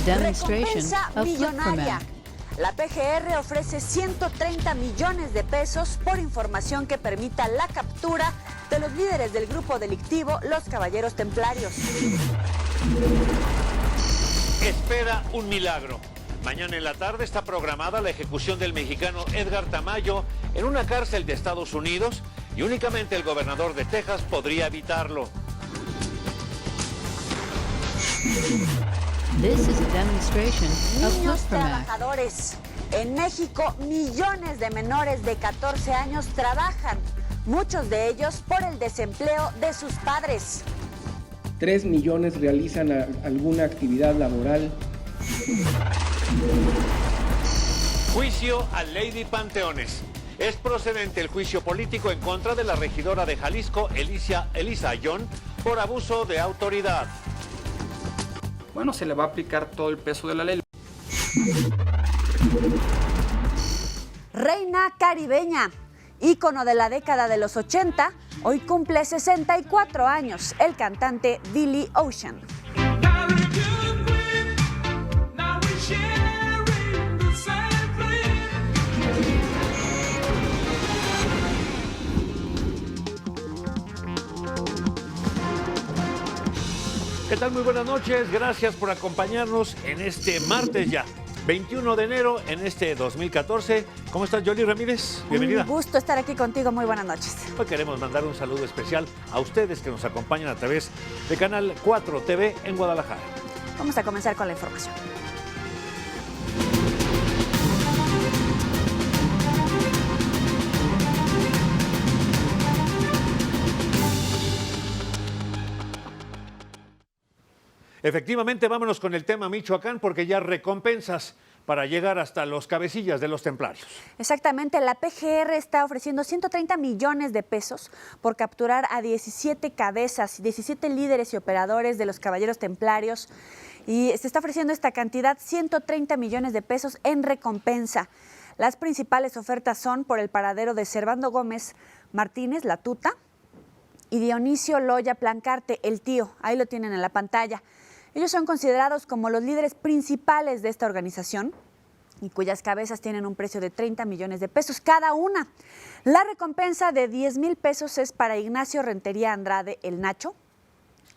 Recompensa millonaria. La PGR ofrece 130 millones de pesos por información que permita la captura de los líderes del grupo delictivo Los Caballeros Templarios. Espera un milagro. Mañana en la tarde está programada la ejecución del mexicano Edgar Tamayo en una cárcel de Estados Unidos y únicamente el gobernador de Texas podría evitarlo. This is a demonstration of Niños Flip-Formac. trabajadores. En México, millones de menores de 14 años trabajan, muchos de ellos por el desempleo de sus padres. 3 millones realizan alguna actividad laboral. Juicio a Lady Panteones. Es procedente el juicio político en contra de la regidora de Jalisco, Elisa Ayón, por abuso de autoridad. Bueno, se le va a aplicar todo el peso de la ley. Reina caribeña, ícono de la década de los 80, hoy cumple 64 años, el cantante Billy Ocean. ¿Qué tal? Muy buenas noches. Gracias por acompañarnos en este martes ya, 21 de enero en este 2014. ¿Cómo estás, Yoli Ramírez? Bienvenida. Un gusto estar aquí contigo. Muy buenas noches. Hoy queremos mandar un saludo especial a ustedes que nos acompañan a través de Canal 4 TV en Guadalajara. Vamos a comenzar con la información. Efectivamente, vámonos con el tema Michoacán porque ya recompensas para llegar hasta los cabecillas de los templarios. Exactamente, la PGR está ofreciendo 130 millones de pesos por capturar a 17 cabezas, 17 líderes y operadores de los Caballeros Templarios. Y se está ofreciendo esta cantidad, 130 millones de pesos en recompensa. Las principales ofertas son por el paradero de Servando Gómez Martínez, la Tuta, y Dionisio Loya Plancarte, el tío. Ahí lo tienen en la pantalla. Ellos son considerados como los líderes principales de esta organización y cuyas cabezas tienen un precio de 30 millones de pesos cada una. La recompensa de 10,000 pesos es para Ignacio Rentería Andrade, el Nacho,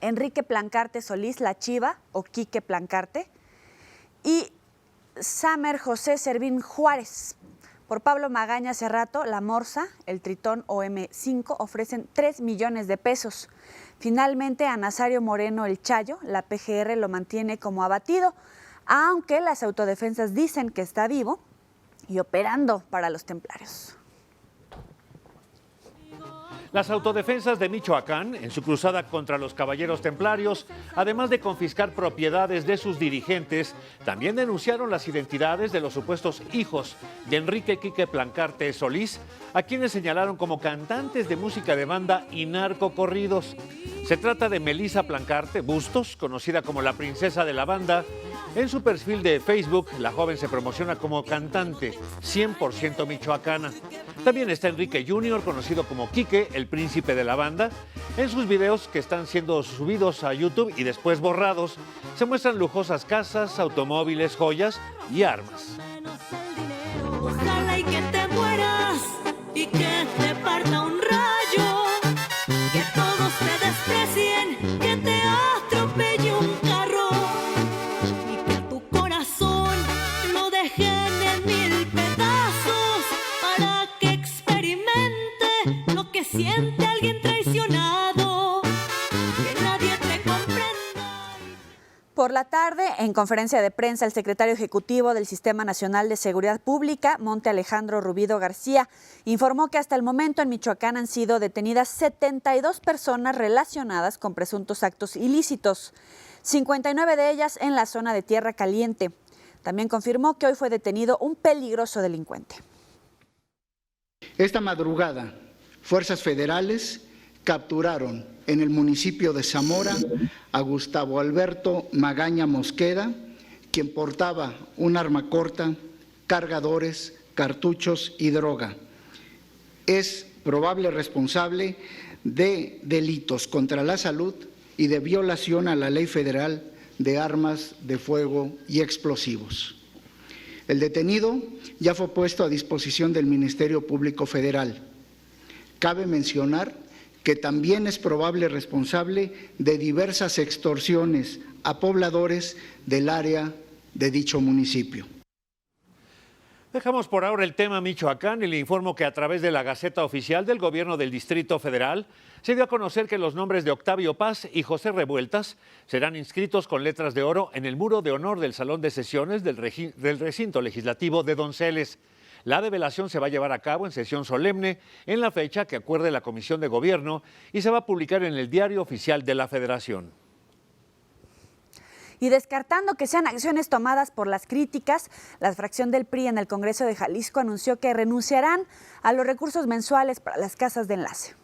Enrique Plancarte Solís, la Chiva o Quique Plancarte, y Samer José Servín Juárez. Por Pablo Magaña Cerrato, la Morsa, el Tritón OM5 ofrecen 3 millones de pesos. Finalmente, a Nazario Moreno el Chayo, la PGR lo mantiene como abatido, aunque las autodefensas dicen que está vivo y operando para los templarios. Las autodefensas de Michoacán, en su cruzada contra los Caballeros Templarios, además de confiscar propiedades de sus dirigentes, también denunciaron las identidades de los supuestos hijos de Enrique Quique Plancarte Solís, a quienes señalaron como cantantes de música de banda y narcocorridos. Se trata de Melissa Plancarte Bustos, conocida como la princesa de la banda. En su perfil de Facebook, la joven se promociona como cantante 100% michoacana. También está Enrique Jr., conocido como Quique, el príncipe de la banda. En sus videos, que están siendo subidos a YouTube y después borrados, se muestran lujosas casas, automóviles, joyas y armas. Ojalá y que te mueras y que te parta un rayo, que todos te desprecien, que te atropelle un carro y que a tu corazón lo dejen en 1000 pedazos para que experimente lo que siente alguien traicionado, que nadie te comprenda. Por la tarde, en conferencia de prensa, el secretario ejecutivo del Sistema Nacional de Seguridad Pública, Monte Alejandro Rubido García, informó que hasta el momento en Michoacán han sido detenidas 72 personas relacionadas con presuntos actos ilícitos, 59 de ellas en la zona de Tierra Caliente. También confirmó que hoy fue detenido un peligroso delincuente. Esta madrugada, fuerzas federales capturaron en el municipio de Zamora a Gustavo Alberto Magaña Mosqueda, quien portaba un arma corta, cargadores, cartuchos y droga. Es probable responsable de delitos contra la salud y de violación a la Ley Federal de Armas de Fuego y Explosivos. El detenido ya fue puesto a disposición del Ministerio Público Federal. Cabe mencionar que también es probable responsable de diversas extorsiones a pobladores del área de dicho municipio. Dejamos por ahora el tema Michoacán y le informo que a través de la Gaceta Oficial del Gobierno del Distrito Federal se dio a conocer que los nombres de Octavio Paz y José Revueltas serán inscritos con letras de oro en el muro de honor del Salón de Sesiones del Recinto Legislativo de Donceles. La develación se va a llevar a cabo en sesión solemne en la fecha que acuerde la Comisión de Gobierno y se va a publicar en el Diario Oficial de la Federación. Y descartando que sean acciones tomadas por las críticas, la fracción del PRI en el Congreso de Jalisco anunció que renunciarán a los recursos mensuales para las casas de enlace.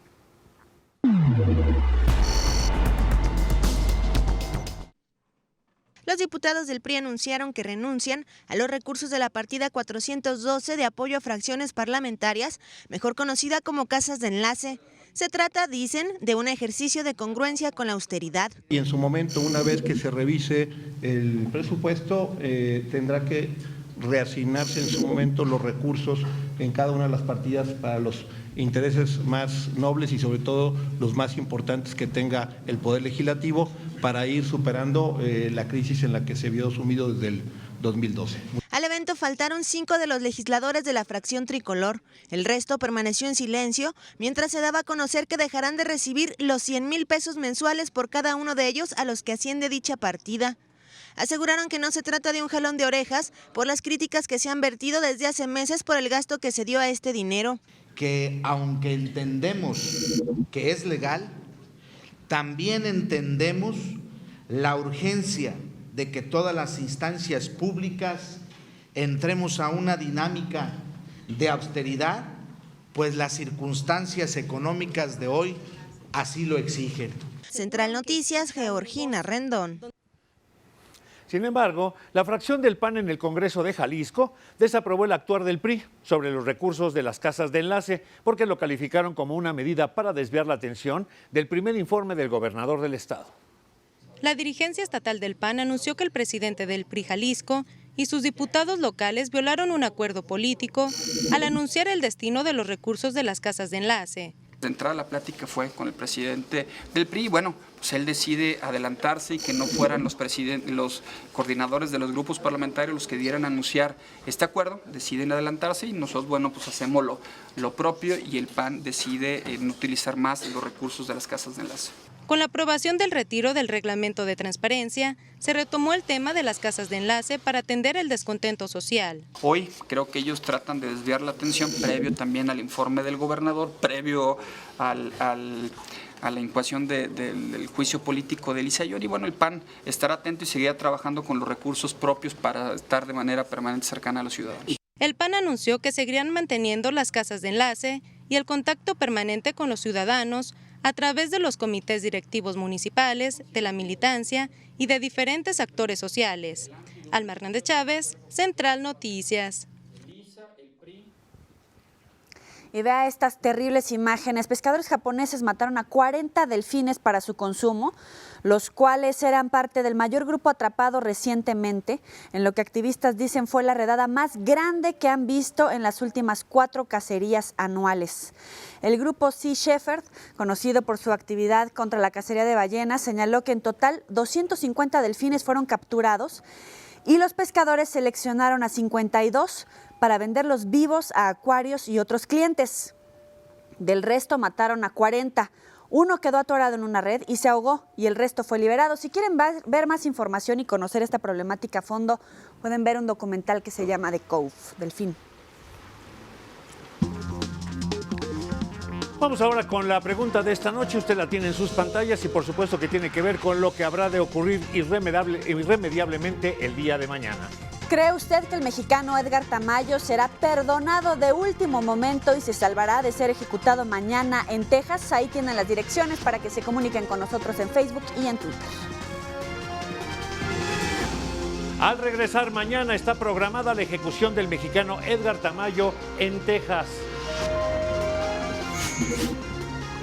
Los diputados del PRI anunciaron que renuncian a los recursos de la partida 412 de apoyo a fracciones parlamentarias, mejor conocida como casas de enlace. Se trata, dicen, de un ejercicio de congruencia con la austeridad. Y en su momento, una vez que se revise el presupuesto, tendrá que reasignarse en su momento los recursos en cada una de las partidas para los intereses más nobles y sobre todo los más importantes que tenga el Poder Legislativo para ir superando la crisis en la que se vio sumido desde el 2012. Al evento faltaron 5 de los legisladores de la fracción tricolor. El resto permaneció en silencio mientras se daba a conocer que dejarán de recibir los 100,000 pesos mensuales por cada uno de ellos a los que asciende dicha partida. Aseguraron que no se trata de un jalón de orejas por las críticas que se han vertido desde hace meses por el gasto que se dio a este dinero. Que aunque entendemos que es legal, también entendemos la urgencia de que todas las instancias públicas entremos a una dinámica de austeridad, pues las circunstancias económicas de hoy así lo exigen. Central Noticias, Georgina Rendón. Sin embargo, la fracción del PAN en el Congreso de Jalisco desaprobó el actuar del PRI sobre los recursos de las casas de enlace porque lo calificaron como una medida para desviar la atención del primer informe del gobernador del estado. La dirigencia estatal del PAN anunció que el presidente del PRI Jalisco y sus diputados locales violaron un acuerdo político al anunciar el destino de los recursos de las casas de enlace. De entrada la plática fue con el presidente del PRI, bueno, pues él decide adelantarse y que no fueran los coordinadores de los grupos parlamentarios los que dieran a anunciar este acuerdo, deciden adelantarse y nosotros, bueno, pues hacemos lo propio y el PAN decide no utilizar más los recursos de las casas de enlace. Con la aprobación del retiro del reglamento de transparencia, se retomó el tema de las casas de enlace para atender el descontento social. Hoy creo que ellos tratan de desviar la atención, previo también al informe del gobernador, previo a la incoación del juicio político de Elisa Ayori. Bueno, el PAN estará atento y seguirá trabajando con los recursos propios para estar de manera permanente cercana a los ciudadanos. El PAN anunció que seguirían manteniendo las casas de enlace y el contacto permanente con los ciudadanos a través de los comités directivos municipales, de la militancia y de diferentes actores sociales. Alma Hernández Chávez, Central Noticias. Y vea estas terribles imágenes. Pescadores japoneses mataron a 40 delfines para su consumo, los cuales eran parte del mayor grupo atrapado recientemente, en lo que activistas dicen fue la redada más grande que han visto en las últimas 4 cacerías anuales. El grupo Sea Shepherd, conocido por su actividad contra la cacería de ballenas, señaló que en total 250 delfines fueron capturados y los pescadores seleccionaron a 52 para venderlos vivos a acuarios y otros clientes. Del resto mataron a 40. Uno quedó atorado en una red y se ahogó y el resto fue liberado. Si quieren ver más información y conocer esta problemática a fondo, pueden ver un documental que se llama The Cove, Delfín. Vamos ahora con la pregunta de esta noche. Usted la tiene en sus pantallas y por supuesto que tiene que ver con lo que habrá de ocurrir irremediablemente el día de mañana. ¿Cree usted que el mexicano Edgar Tamayo será perdonado de último momento y se salvará de ser ejecutado mañana en Texas? Ahí tienen las direcciones para que se comuniquen con nosotros en Facebook y en Twitter. Al regresar mañana está programada la ejecución del mexicano Edgar Tamayo en Texas.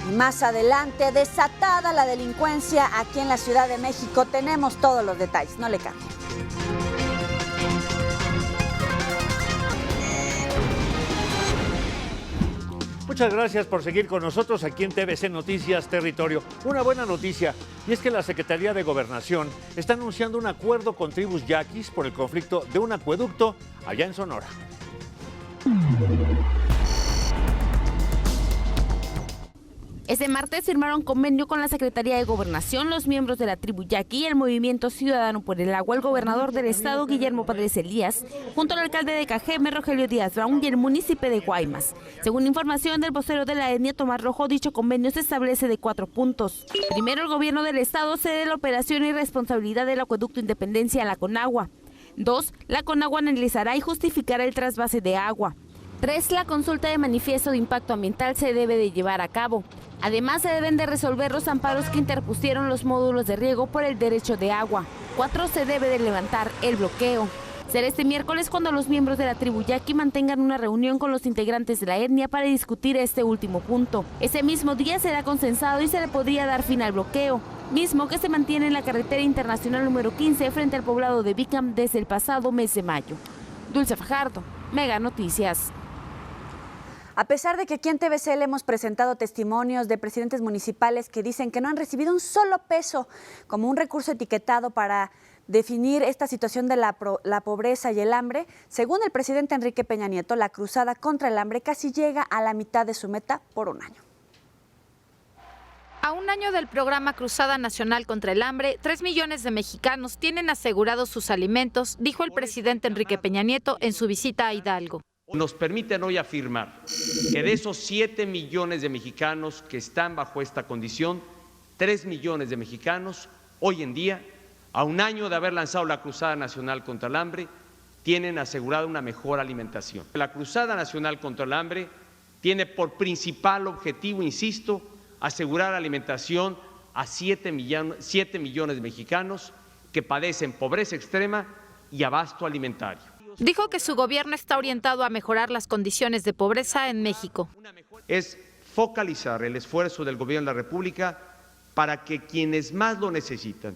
Y más adelante, desatada la delincuencia aquí en la Ciudad de México. Tenemos todos los detalles, no le cambie. Muchas gracias por seguir con nosotros aquí en TVC Noticias Territorio. Una buena noticia, y es que la Secretaría de Gobernación está anunciando un acuerdo con tribus yaquis por el conflicto de un acueducto allá en Sonora. Este martes firmaron convenio con la Secretaría de Gobernación, los miembros de la tribu yaqui y el Movimiento Ciudadano por el Agua, el gobernador del estado, Guillermo Padres Elías, junto al alcalde de Cajeme, Rogelio Díaz Brown, y el municipio de Guaymas. Según información del vocero de la etnia, Tomás Rojo, dicho convenio se establece de 4 puntos. Primero, el gobierno del estado cede la operación y responsabilidad del acueducto Independencia a la Conagua. 2. La Conagua analizará y justificará el trasvase de agua. 3. La consulta de manifiesto de impacto ambiental se debe de llevar a cabo. Además, se deben de resolver los amparos que interpusieron los módulos de riego por el derecho de agua. 4. Se debe de levantar el bloqueo. Será este miércoles cuando los miembros de la tribu yaqui mantengan una reunión con los integrantes de la etnia para discutir este último punto. Ese mismo día será consensado y se le podría dar fin al bloqueo, mismo que se mantiene en la carretera internacional número 15 frente al poblado de Bicam desde el pasado mes de mayo. Dulce Fajardo, Mega Noticias. A pesar de que aquí en TVC le hemos presentado testimonios de presidentes municipales que dicen que no han recibido un solo peso como un recurso etiquetado para definir esta situación de la pobreza y el hambre, según el presidente Enrique Peña Nieto, la cruzada contra el hambre casi llega a la mitad de su meta por un año. A un año del programa Cruzada Nacional contra el Hambre, 3 millones de mexicanos tienen asegurados sus alimentos, dijo el presidente Enrique Peña Nieto en su visita a Hidalgo. Nos permiten hoy afirmar que de esos 7 millones de mexicanos que están bajo esta condición, 3 millones de mexicanos hoy en día, a un año de haber lanzado la Cruzada Nacional contra el Hambre, tienen asegurada una mejor alimentación. La Cruzada Nacional contra el Hambre tiene por principal objetivo, insisto, asegurar alimentación a 7 millones de mexicanos que padecen pobreza extrema y abasto alimentario. Dijo que su gobierno está orientado a mejorar las condiciones de pobreza en México. Es focalizar el esfuerzo del gobierno de la República para que quienes más lo necesitan,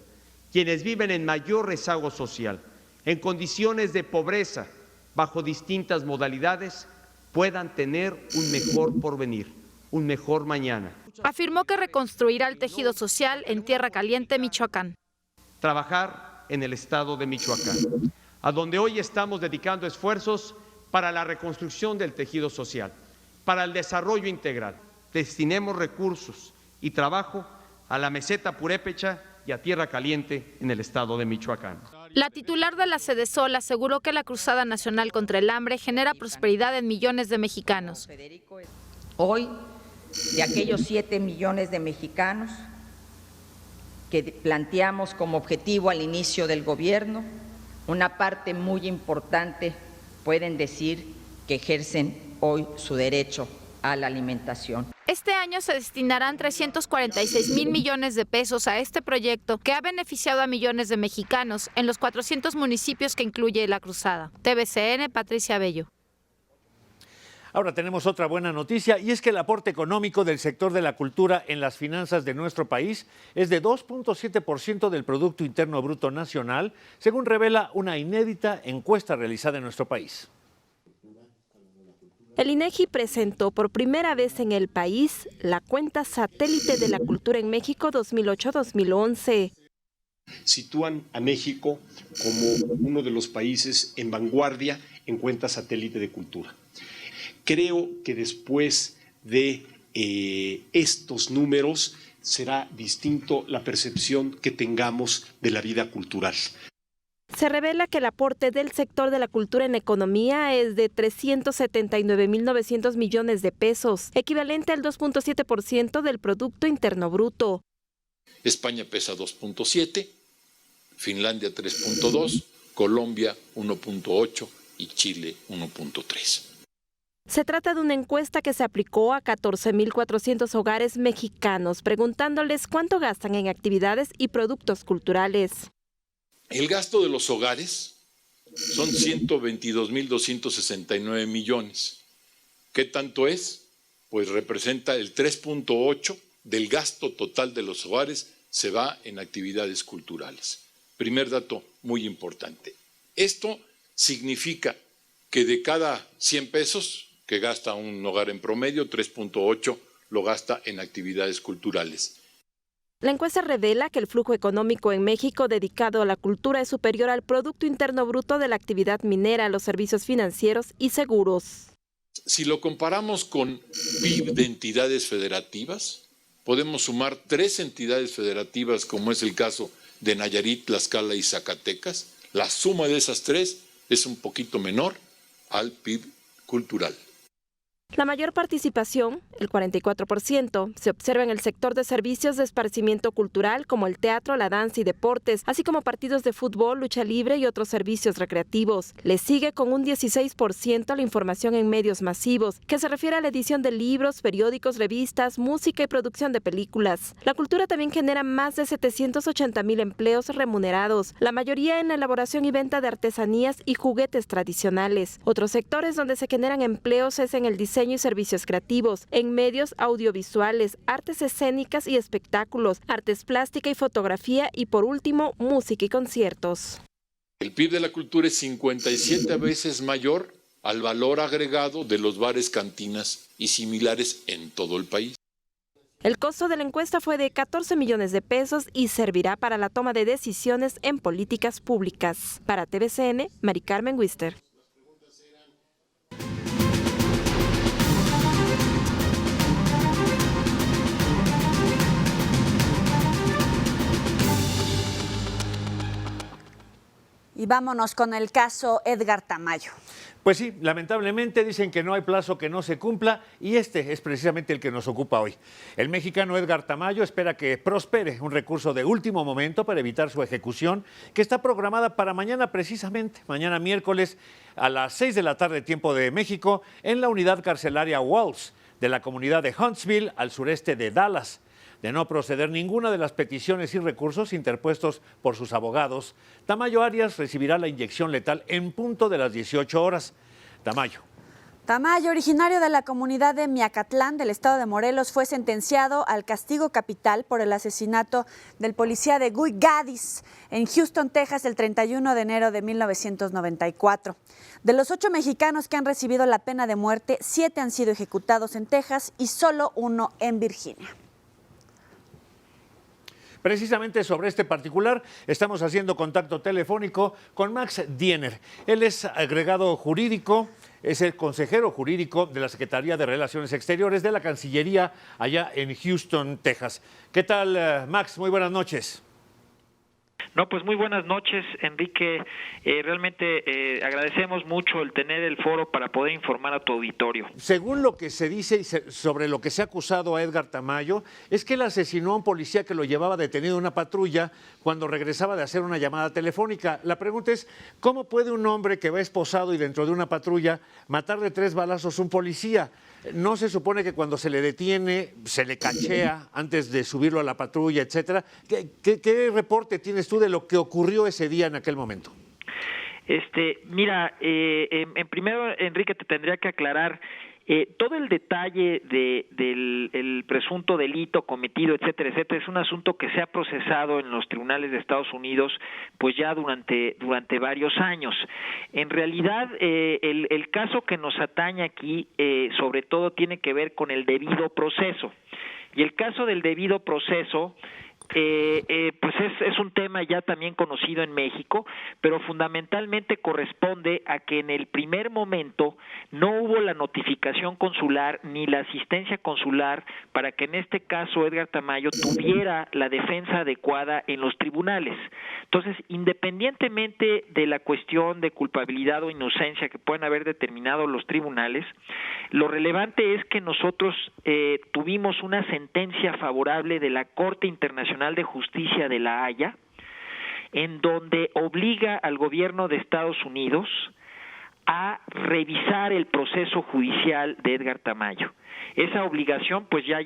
quienes viven en mayor rezago social, en condiciones de pobreza, bajo distintas modalidades, puedan tener un mejor porvenir, un mejor mañana. Afirmó que reconstruirá el tejido social en Tierra Caliente, Michoacán. Trabajar en el estado de Michoacán, a donde hoy estamos dedicando esfuerzos para la reconstrucción del tejido social, para el desarrollo integral. Destinemos recursos y trabajo a la meseta purépecha y a Tierra Caliente en el estado de Michoacán. La titular de la Sedesol aseguró que la Cruzada Nacional contra el Hambre genera prosperidad en millones de mexicanos. Hoy, de aquellos 7 millones de mexicanos que planteamos como objetivo al inicio del gobierno, una parte muy importante pueden decir que ejercen hoy su derecho a la alimentación. Este año se destinarán 346,000 millones de pesos a este proyecto que ha beneficiado a millones de mexicanos en los 400 municipios que incluye la Cruzada. TVCN, Patricia Bello. Ahora tenemos otra buena noticia, y es que el aporte económico del sector de la cultura en las finanzas de nuestro país es de 2.7% del Producto Interno Bruto Nacional, según revela una inédita encuesta realizada en nuestro país. El INEGI presentó por primera vez en el país la cuenta satélite de la cultura en México 2008-2011. Sitúan a México como uno de los países en vanguardia en cuenta satélite de cultura. Creo que después de estos números será distinto la percepción que tengamos de la vida cultural. Se revela que el aporte del sector de la cultura en economía es de 379.900 millones de pesos, equivalente al 2.7% del Producto Interno Bruto. España pesa 2.7, Finlandia 3.2, Colombia 1.8 y Chile 1.3. Se trata de una encuesta que se aplicó a 14.400 hogares mexicanos, preguntándoles cuánto gastan en actividades y productos culturales. El gasto de los hogares son 122.269 millones. ¿Qué tanto es? Pues representa el 3.8 del gasto total de los hogares se va en actividades culturales. Primer dato muy importante. Esto significa que de cada 100 pesos que gasta un hogar en promedio, 3.8 lo gasta en actividades culturales. La encuesta revela que el flujo económico en México dedicado a la cultura es superior al Producto Interno Bruto de la actividad minera, los servicios financieros y seguros. Si lo comparamos con PIB de entidades federativas, podemos sumar 3 entidades federativas, como es el caso de Nayarit, Tlaxcala y Zacatecas. La suma de esas 3 es un poquito menor al PIB cultural. La mayor participación, el 44%, se observa en el sector de servicios de esparcimiento cultural como el teatro, la danza y deportes, así como partidos de fútbol, lucha libre y otros servicios recreativos. Le sigue con un 16% la información en medios masivos, que se refiere a la edición de libros, periódicos, revistas, música y producción de películas. La cultura también genera más de 780,000 empleos remunerados, la mayoría en la elaboración y venta de artesanías y juguetes tradicionales. Otros sectores donde se generan empleos es en el diseño y servicios creativos, en medios audiovisuales, artes escénicas y espectáculos, artes plástica y fotografía y por último, música y conciertos. El PIB de la cultura es 57 veces mayor al valor agregado de los bares, cantinas y similares en todo el país. El costo de la encuesta fue de 14 millones de pesos y servirá para la toma de decisiones en políticas públicas. Para TVCN, Mari Carmen Wister. Y vámonos con el caso Edgar Tamayo. Pues sí, lamentablemente dicen que no hay plazo que no se cumpla y este es precisamente el que nos ocupa hoy. El mexicano Edgar Tamayo espera que prospere un recurso de último momento para evitar su ejecución, que está programada para mañana precisamente, mañana miércoles a las 6 de la tarde, tiempo de México, en la unidad carcelaria Walls de la comunidad de Huntsville, al sureste de Dallas. De no proceder ninguna de las peticiones y recursos interpuestos por sus abogados, Tamayo Arias recibirá la inyección letal en punto de las 18 horas. Tamayo, originario de la comunidad de Miacatlán, del estado de Morelos, fue sentenciado al castigo capital por el asesinato del policía de Guy Gaddis en Houston, Texas, el 31 de enero de 1994. De los 8 mexicanos que han recibido la pena de muerte, 7 han sido ejecutados en Texas y solo 1 en Virginia. Precisamente sobre este particular estamos haciendo contacto telefónico con Max Diener. Él es agregado jurídico, es el consejero jurídico de la Secretaría de Relaciones Exteriores de la Cancillería allá en Houston, Texas. ¿Qué tal, Max? Muy buenas noches. No, pues muy buenas noches, Enrique. Realmente agradecemos mucho el tener el foro para poder informar a tu auditorio. Según lo que se dice sobre lo que se ha acusado a Edgar Tamayo, es que él asesinó a un policía que lo llevaba detenido en una patrulla cuando regresaba de hacer una llamada telefónica. La pregunta es, ¿cómo puede un hombre que va esposado y dentro de una patrulla matar de 3 balazos a un policía? ¿No se supone que cuando se le detiene, se le cachea antes de subirlo a la patrulla, etcétera? ¿Qué reporte tienes tú de lo que ocurrió ese día en aquel momento? Mira, en primero, Enrique, te tendría que aclarar todo el detalle del presunto delito cometido, etcétera, etcétera. Es un asunto que se ha procesado en los tribunales de Estados Unidos pues ya durante varios años. En realidad, el caso que nos atañe aquí sobre todo tiene que ver con el debido proceso. Y el caso del debido proceso pues es un tema ya también conocido en México, pero fundamentalmente corresponde a que en el primer momento no hubo la notificación consular ni la asistencia consular para que en este caso Edgar Tamayo tuviera la defensa adecuada en los tribunales. Entonces, independientemente de la cuestión de culpabilidad o inocencia que pueden haber determinado los tribunales, lo relevante es que nosotros tuvimos una sentencia favorable de la Corte Internacional de Justicia de La Haya en donde obliga al gobierno de Estados Unidos a revisar el proceso judicial de Edgar Tamayo. Esa obligación pues ya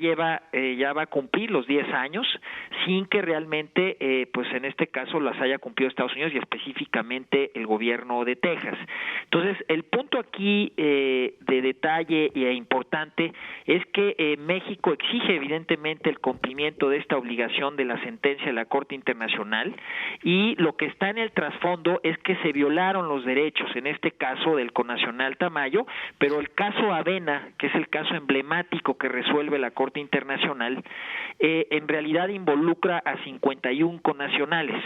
va a cumplir los 10 años sin que realmente pues en este caso las haya cumplido Estados Unidos y específicamente el gobierno de Texas. Entonces el punto aquí de detalle e importante es que México exige evidentemente el cumplimiento de esta obligación de la sentencia de la Corte Internacional, y lo que está en el trasfondo es que se violaron los derechos, en este caso del connacional Tamayo, pero el caso Avena, que es el caso emblemático que resuelve la Corte Internacional, en realidad involucra a 51 connacionales,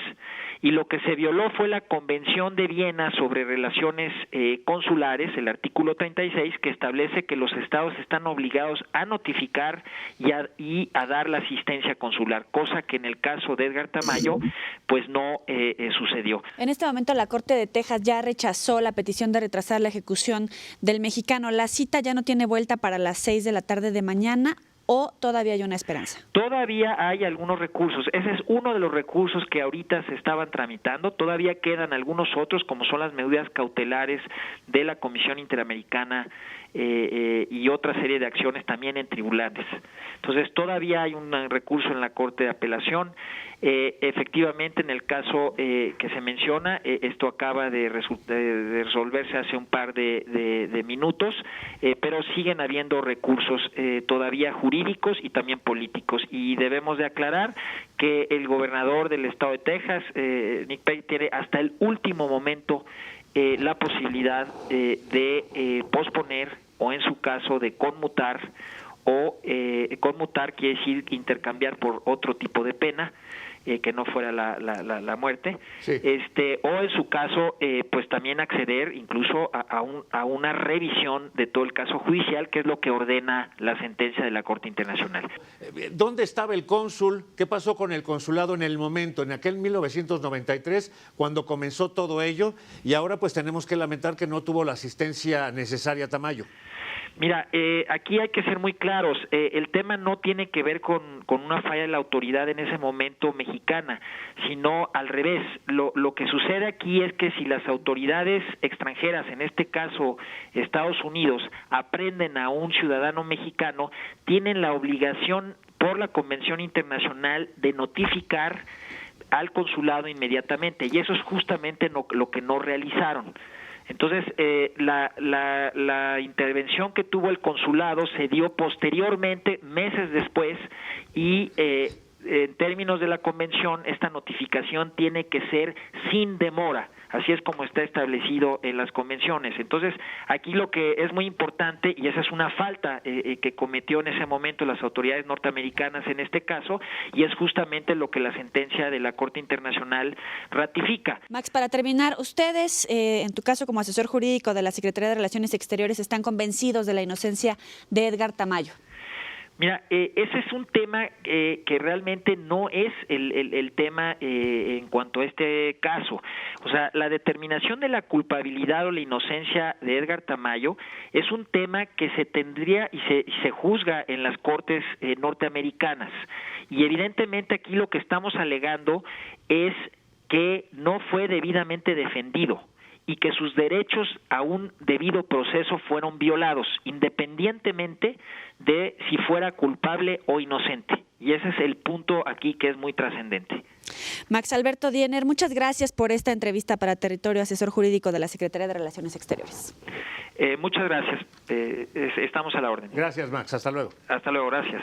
y lo que se violó fue la Convención de Viena sobre relaciones consulares, el artículo 36, que establece que los estados están obligados a notificar y a dar la asistencia consular, cosa que en el caso de Edgar Tamayo pues no sucedió. En este momento la Corte de Texas ya rechazó la petición de retrasar la ejecución del mexicano. ¿La cita ya no tiene vuelta para las 6 de la tarde de mañana o todavía hay una esperanza? Todavía hay algunos recursos. Ese es uno de los recursos que ahorita se estaban tramitando. Todavía quedan algunos otros, como son las medidas cautelares de la Comisión Interamericana y otra serie de acciones también en tribunales. Entonces todavía hay un recurso en la Corte de Apelación. Efectivamente, en el caso que se menciona, esto acaba de resolverse hace un par de minutos, pero siguen habiendo recursos todavía jurídicos y también políticos, y debemos de aclarar que el gobernador del estado de Texas, Nick Perry, tiene hasta el último momento la posibilidad de posponer, o en su caso de conmutar, o conmutar quiere decir intercambiar por otro tipo de pena, que no fuera la muerte, sí. O en su caso pues también acceder incluso a una revisión de todo el caso judicial, que es lo que ordena la sentencia de la Corte Internacional. ¿Dónde estaba el cónsul? ¿Qué pasó con el consulado en el momento, en aquel 1993, cuando comenzó todo ello? Y ahora pues tenemos que lamentar que no tuvo la asistencia necesaria Tamayo. Mira, aquí hay que ser muy claros. El tema no tiene que ver con una falla de la autoridad en ese momento mexicana, sino al revés. Lo que sucede aquí es que si las autoridades extranjeras, en este caso Estados Unidos, aprenden a un ciudadano mexicano, tienen la obligación por la Convención Internacional de notificar al consulado inmediatamente, y eso es justamente lo que no realizaron. Entonces, la intervención que tuvo el consulado se dio posteriormente, meses después, y en términos de la convención, esta notificación tiene que ser sin demora. Así es como está establecido en las convenciones. Entonces, aquí lo que es muy importante, y esa es una falta que cometió en ese momento las autoridades norteamericanas en este caso, y es justamente lo que la sentencia de la Corte Internacional ratifica. Max, para terminar, ustedes, en tu caso como asesor jurídico de la Secretaría de Relaciones Exteriores, ¿están convencidos de la inocencia de Edgar Tamayo? Mira, ese es un tema que realmente no es el tema en cuanto a este caso. O sea, la determinación de la culpabilidad o la inocencia de Edgar Tamayo es un tema que se tendría y se juzga en las cortes norteamericanas. Y evidentemente aquí lo que estamos alegando es que no fue debidamente defendido y que sus derechos a un debido proceso fueron violados, independientemente de si fuera culpable o inocente. Y ese es el punto aquí que es muy trascendente. Max Alberto Diener, muchas gracias por esta entrevista para Territorio, asesor jurídico de la Secretaría de Relaciones Exteriores. Muchas gracias. Estamos a la orden. Gracias, Max. Hasta luego. Hasta luego. Gracias.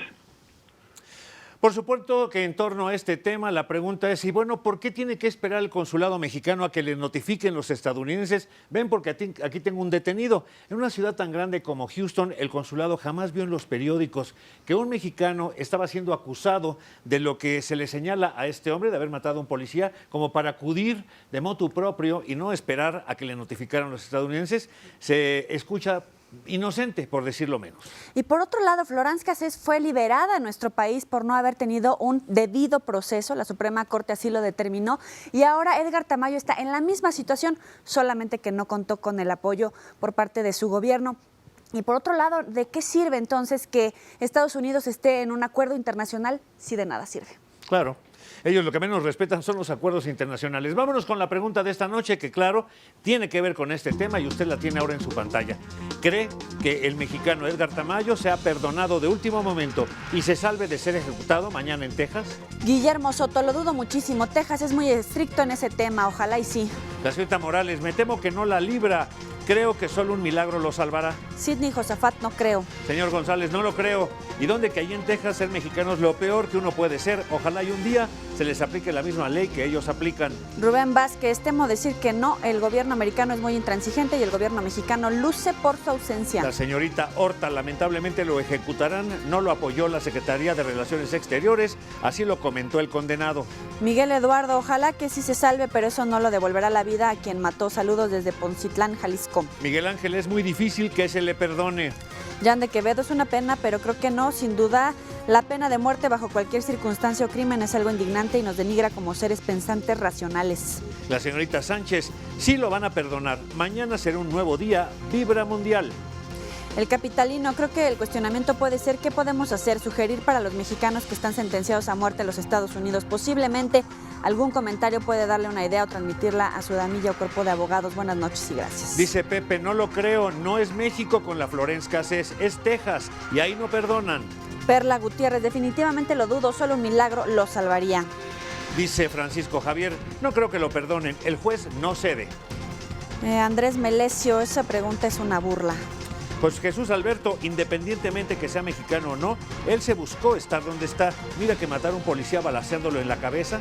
Por supuesto que en torno a este tema la pregunta es, y bueno, ¿por qué tiene que esperar el consulado mexicano a que le notifiquen los estadounidenses? Ven, porque aquí tengo un detenido. En una ciudad tan grande como Houston, el consulado jamás vio en los periódicos que un mexicano estaba siendo acusado de lo que se le señala a este hombre, de haber matado a un policía, como para acudir de motu propio y no esperar a que le notificaran los estadounidenses. Se escucha inocente, por decirlo menos. Y por otro lado, Florence Cassés fue liberada en nuestro país por no haber tenido un debido proceso. La Suprema Corte así lo determinó. Y ahora Edgar Tamayo está en la misma situación, solamente que no contó con el apoyo por parte de su gobierno. Y por otro lado, ¿de qué sirve entonces que Estados Unidos esté en un acuerdo internacional si de nada sirve? Claro. Ellos lo que menos respetan son los acuerdos internacionales. Vámonos con la pregunta de esta noche, que claro, tiene que ver con este tema y usted la tiene ahora en su pantalla. ¿Cree que el mexicano Edgar Tamayo sea perdonado de último momento y se salve de ser ejecutado mañana en Texas? Guillermo Soto, lo dudo muchísimo. Texas es muy estricto en ese tema, ojalá y sí. La señorita Morales, me temo que no la libra. Creo que solo un milagro lo salvará. Sidney Josafat, no creo. Señor González, no lo creo. ¿Y dónde que ahí en Texas ser mexicano es lo peor que uno puede ser? Ojalá y un día se les aplique la misma ley que ellos aplican. Rubén Vázquez, temo decir que no. El gobierno americano es muy intransigente y el gobierno mexicano luce por su ausencia. La señorita Horta, lamentablemente lo ejecutarán. No lo apoyó la Secretaría de Relaciones Exteriores. Así lo comentó el condenado. Miguel Eduardo, ojalá que sí se salve, pero eso no lo devolverá la vida a quien mató. Saludos desde Poncitlán, Jalisco. Miguel Ángel, es muy difícil que se le perdone. Jan de Quevedo, es una pena, pero creo que no. Sin duda, la pena de muerte bajo cualquier circunstancia o crimen es algo indignante y nos denigra como seres pensantes racionales. La señorita Sánchez, sí lo van a perdonar. Mañana será un nuevo día, vibra mundial. El capitalino, creo que el cuestionamiento puede ser ¿qué podemos hacer? Sugerir para los mexicanos que están sentenciados a muerte en los Estados Unidos. Posiblemente algún comentario puede darle una idea o transmitirla a su damilla o cuerpo de abogados. Buenas noches y gracias. Dice Pepe, no lo creo, no es México con la Florence Cassés, es Texas y ahí no perdonan. Perla Gutiérrez, definitivamente lo dudo, solo un milagro lo salvaría. Dice Francisco Javier, no creo que lo perdonen, el juez no cede. Andrés Melesio, esa pregunta es una burla. Pues Jesús Alberto, independientemente que sea mexicano o no, él se buscó estar donde está. Mira que matar a un policía balaceándolo en la cabeza.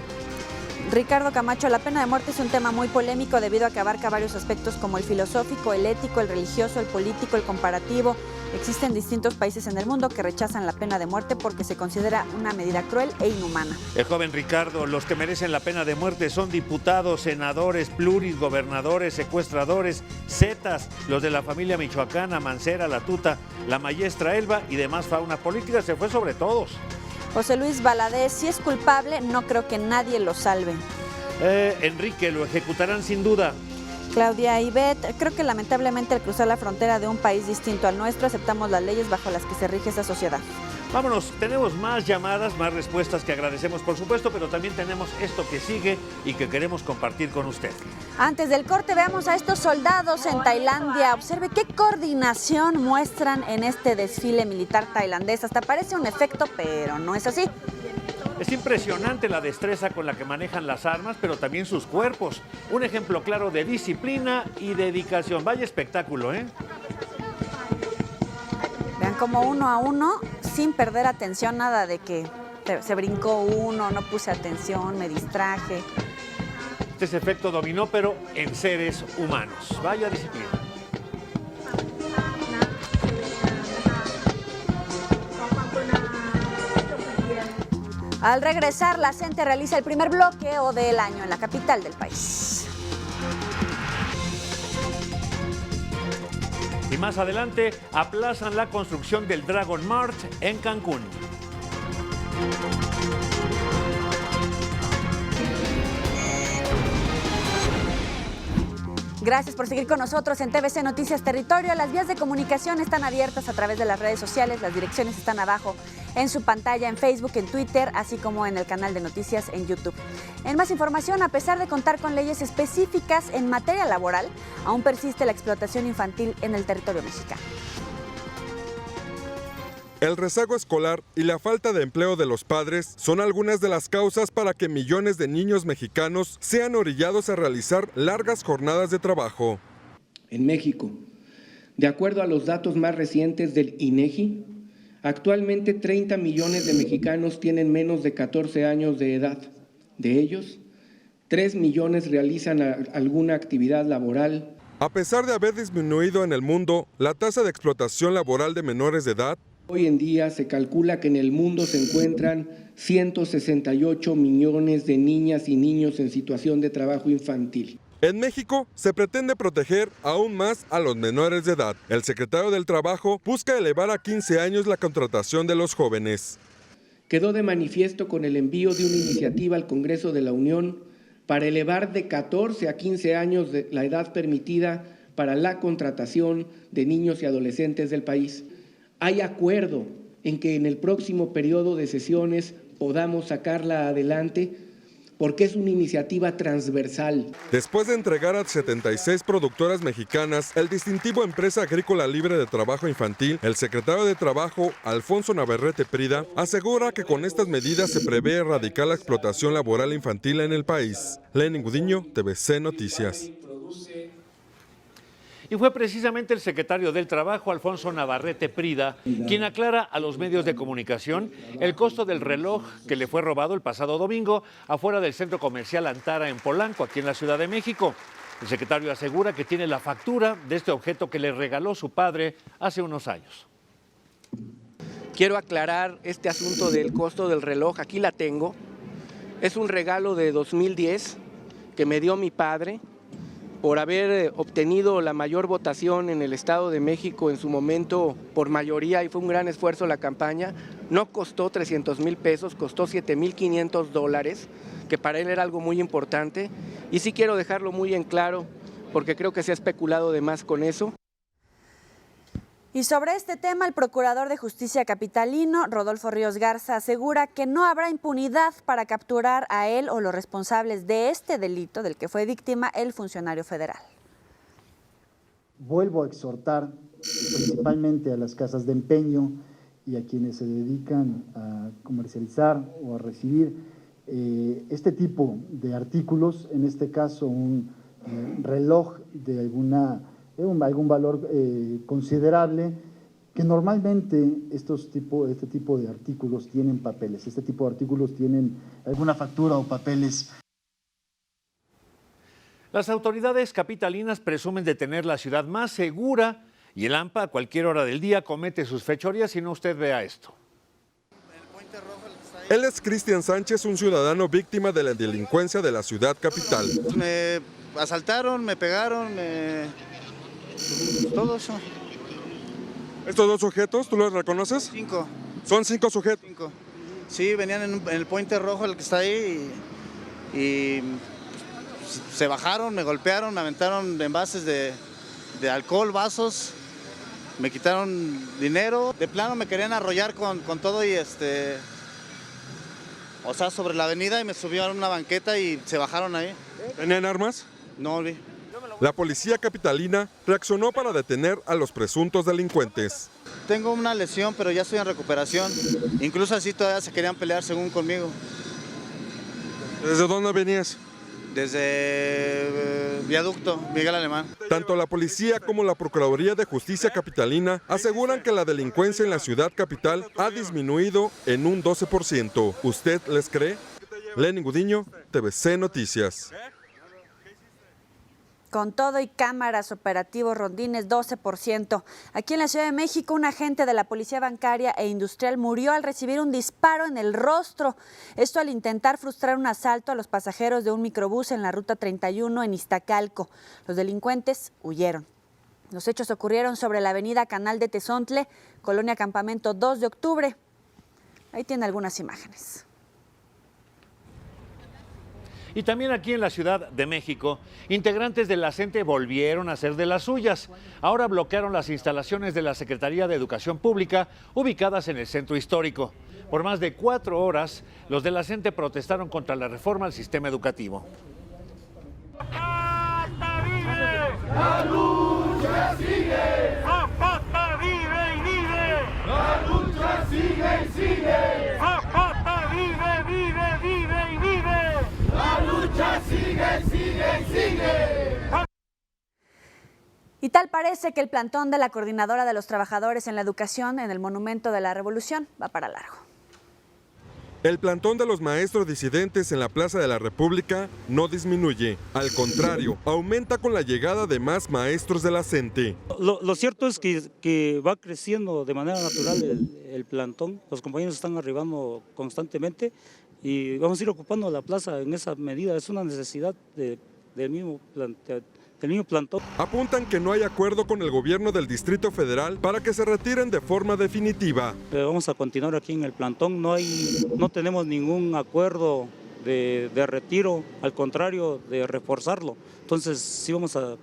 Ricardo Camacho, la pena de muerte es un tema muy polémico debido a que abarca varios aspectos como el filosófico, el ético, el religioso, el político, el comparativo. Existen distintos países en el mundo que rechazan la pena de muerte porque se considera una medida cruel e inhumana. El joven Ricardo, los que merecen la pena de muerte son diputados, senadores, pluris, gobernadores, secuestradores, zetas, los de la familia michoacana, Mancera, La Tuta, la maestra Elba y demás fauna política. Se fue sobre todos. José Luis Valadez, si es culpable, no creo que nadie lo salve. Enrique, lo ejecutarán sin duda. Claudia Ivette, creo que lamentablemente al cruzar la frontera de un país distinto al nuestro, aceptamos las leyes bajo las que se rige esa sociedad. Vámonos, tenemos más llamadas, más respuestas que agradecemos por supuesto, pero también tenemos esto que sigue y que queremos compartir con usted. Antes del corte veamos a estos soldados en Tailandia. Observe qué coordinación muestran en este desfile militar tailandés. Hasta parece un efecto, pero no es así. Es impresionante la destreza con la que manejan las armas, pero también sus cuerpos. Un ejemplo claro de disciplina y dedicación. Vaya espectáculo, ¿eh? Vean cómo uno a uno, sin perder atención, nada de que se brincó uno, no puse atención, me distraje. Este es efecto dominó, pero en seres humanos. Vaya disciplina. Al regresar, la CENTE realiza el primer bloqueo del año en la capital del país. Y más adelante, aplazan la construcción del Dragon Mart en Cancún. Gracias por seguir con nosotros en TVC Noticias Territorio. Las vías de comunicación están abiertas a través de las redes sociales. Las direcciones están abajo en su pantalla, en Facebook, en Twitter, así como en el canal de noticias en YouTube. En más información, a pesar de contar con leyes específicas en materia laboral, aún persiste la explotación infantil en el territorio mexicano. El rezago escolar y la falta de empleo de los padres son algunas de las causas para que millones de niños mexicanos sean orillados a realizar largas jornadas de trabajo. En México, de acuerdo a los datos más recientes del INEGI, actualmente 30 millones de mexicanos tienen menos de 14 años de edad. De ellos, 3 millones realizan alguna actividad laboral. A pesar de haber disminuido en el mundo la tasa de explotación laboral de menores de edad, hoy en día se calcula que en el mundo se encuentran 168 millones de niñas y niños en situación de trabajo infantil. En México se pretende proteger aún más a los menores de edad. El secretario del Trabajo busca elevar a 15 años la contratación de los jóvenes. Quedó de manifiesto con el envío de una iniciativa al Congreso de la Unión para elevar de 14 a 15 años la edad permitida para la contratación de niños y adolescentes del país. Hay acuerdo en que en el próximo periodo de sesiones podamos sacarla adelante, porque es una iniciativa transversal. Después de entregar a 76 productoras mexicanas el distintivo Empresa Agrícola Libre de Trabajo Infantil, el secretario de Trabajo, Alfonso Navarrete Prida, asegura que con estas medidas se prevé erradicar la explotación laboral infantil en el país. Lenin Gudiño, TVC Noticias. Y fue precisamente el secretario del Trabajo, Alfonso Navarrete Prida, quien aclara a los medios de comunicación el costo del reloj que le fue robado el pasado domingo afuera del centro comercial Antara en Polanco, aquí en la Ciudad de México. El secretario asegura que tiene la factura de este objeto que le regaló su padre hace unos años. Quiero aclarar este asunto del costo del reloj, aquí la tengo. Es un regalo de 2010 que me dio mi padre por haber obtenido la mayor votación en el Estado de México en su momento por mayoría, y fue un gran esfuerzo la campaña. No costó 300,000 pesos, costó $7,500, que para él era algo muy importante. Y sí quiero dejarlo muy en claro, porque creo que se ha especulado de más con eso. Y sobre este tema, el procurador de justicia capitalino, Rodolfo Ríos Garza, asegura que no habrá impunidad para capturar a él o los responsables de este delito del que fue víctima el funcionario federal. Vuelvo a exhortar principalmente a las casas de empeño y a quienes se dedican a comercializar o a recibir este tipo de artículos, en este caso un reloj de algún valor considerable, que normalmente este tipo de artículos tienen papeles, este tipo de artículos tienen alguna factura o papeles. Las autoridades capitalinas presumen de tener la ciudad más segura y el AMPA a cualquier hora del día comete sus fechorías y no usted vea esto. Él es Cristian Sánchez, un ciudadano víctima de la delincuencia de la ciudad capital. Me asaltaron, me pegaron, todo eso. ¿Estos dos sujetos, tú los reconoces? 5. ¿Son 5 sujetos? 5. Sí, venían en el puente rojo, el que está ahí, y se bajaron, me golpearon, me aventaron envases de alcohol, vasos, me quitaron dinero. De plano me querían arrollar con todo y o sea, sobre la avenida, y me subieron a una banqueta y se bajaron ahí. ¿Tenían armas? No, olvidé. La policía capitalina reaccionó para detener a los presuntos delincuentes. Tengo una lesión, pero ya estoy en recuperación. Incluso así todavía se querían pelear según conmigo. ¿Desde dónde venías? Desde Viaducto, Miguel Alemán. Tanto la policía como la Procuraduría de Justicia capitalina aseguran que la delincuencia en la ciudad capital ha disminuido en un 12%. ¿Usted les cree? Lenin Gudiño, TVC Noticias. Con todo y cámaras, operativos, rondines, 12%. Aquí en la Ciudad de México, un agente de la Policía Bancaria e Industrial murió al recibir un disparo en el rostro. Esto al intentar frustrar un asalto a los pasajeros de un microbús en la Ruta 31 en Iztacalco. Los delincuentes huyeron. Los hechos ocurrieron sobre la avenida Canal de Tezontle, Colonia Campamento 2 de Octubre. Ahí tiene algunas imágenes. Y también aquí en la Ciudad de México, integrantes de la CENTE volvieron a hacer de las suyas. Ahora bloquearon las instalaciones de la Secretaría de Educación Pública ubicadas en el centro histórico. Por más de 4 horas, los de la CENTE protestaron contra la reforma al sistema educativo. ¡La lucha sigue! ¡Zapata vive y vive! ¡La lucha sigue y sigue! ¡Zapata vive, vive, vive y vive! ¡La lucha sigue, sigue y sigue! Y tal parece que el plantón de la Coordinadora de los Trabajadores en la Educación en el Monumento de la Revolución va para largo. El plantón de los maestros disidentes en la Plaza de la República no disminuye. Al contrario, aumenta con la llegada de más maestros de la CENTE. Lo cierto es que va creciendo de manera natural el plantón. Los compañeros están arribando constantemente y vamos a ir ocupando la plaza en esa medida. Es una necesidad del mismo plantón. Apuntan que no hay acuerdo con el gobierno del Distrito Federal para que se retiren de forma definitiva. Vamos a continuar aquí en el plantón. No tenemos ningún acuerdo de retiro, al contrario, de reforzarlo. Entonces sí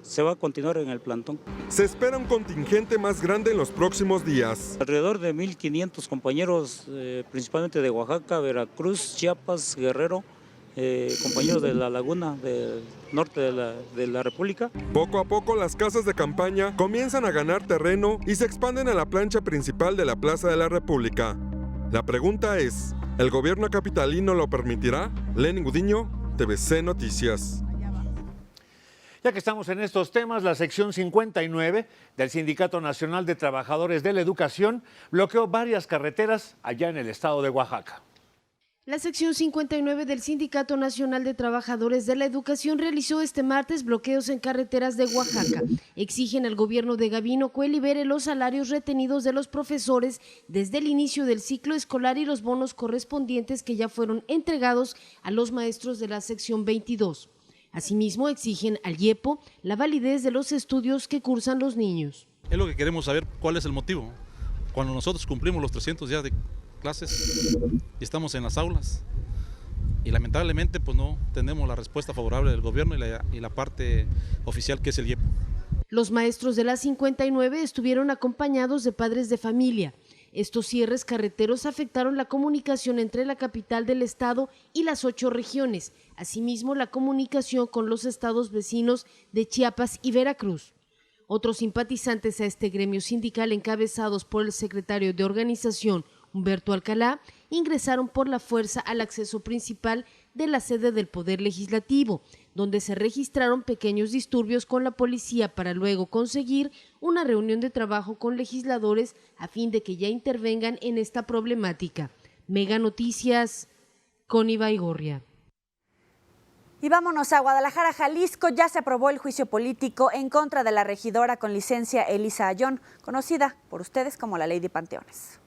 se va a continuar en el plantón. Se espera un contingente más grande en los próximos días. Alrededor de 1.500 compañeros, principalmente de Oaxaca, Veracruz, Chiapas, Guerrero, compañeros de la laguna del norte de la República. Poco a poco las casas de campaña comienzan a ganar terreno y se expanden a la plancha principal de la Plaza de la República. La pregunta es, ¿el gobierno capitalino lo permitirá? Lenin Gudiño, TVC Noticias. Ya que estamos en estos temas, la sección 59 del Sindicato Nacional de Trabajadores de la Educación bloqueó varias carreteras allá en el estado de Oaxaca. La sección 59 del Sindicato Nacional de Trabajadores de la Educación realizó este martes bloqueos en carreteras de Oaxaca. Exigen al gobierno de Gabino que libere los salarios retenidos de los profesores desde el inicio del ciclo escolar y los bonos correspondientes que ya fueron entregados a los maestros de la sección 22. Asimismo, exigen al IEPO la validez de los estudios que cursan los niños. Es lo que queremos saber, cuál es el motivo. Cuando nosotros cumplimos los 300 días de clases y estamos en las aulas y lamentablemente pues no tenemos la respuesta favorable del gobierno y la parte oficial que es el IEPO. Los maestros de la 59 estuvieron acompañados de padres de familia. Estos cierres carreteros afectaron la comunicación entre la capital del estado y las 8 regiones, asimismo la comunicación con los estados vecinos de Chiapas y Veracruz. Otros simpatizantes a este gremio sindical, encabezados por el secretario de organización, Humberto Alcalá, ingresaron por la fuerza al acceso principal de la sede del Poder Legislativo, donde se registraron pequeños disturbios con la policía para luego conseguir una reunión de trabajo con legisladores a fin de que ya intervengan en esta problemática. Mega Noticias, Connie Baigorria. Y vámonos a Guadalajara, Jalisco. Ya se aprobó el juicio político en contra de la regidora con licencia Elisa Ayón, conocida por ustedes como la Lady Panteones.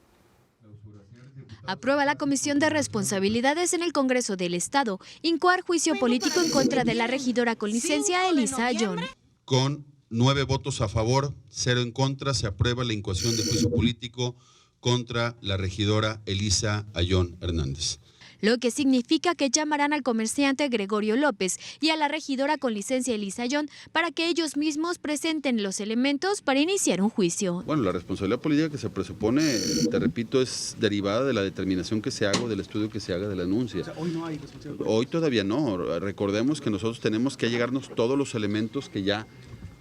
Aprueba la Comisión de Responsabilidades en el Congreso del Estado incoar juicio político en contra de la regidora con licencia Elisa Ayón. Con 9 votos a favor, 0 en contra, se aprueba la incoación de juicio político contra la regidora Elisa Ayón Hernández. Lo que significa que llamarán al comerciante Gregorio López y a la regidora con licencia Elisa Ayón para que ellos mismos presenten los elementos para iniciar un juicio. Bueno, la responsabilidad política que se presupone, te repito, es derivada de la determinación que se haga o del estudio que se haga de la denuncia. O sea, hoy no hay responsabilidad. Hoy todavía no. Recordemos que nosotros tenemos que llegarnos todos los elementos que ya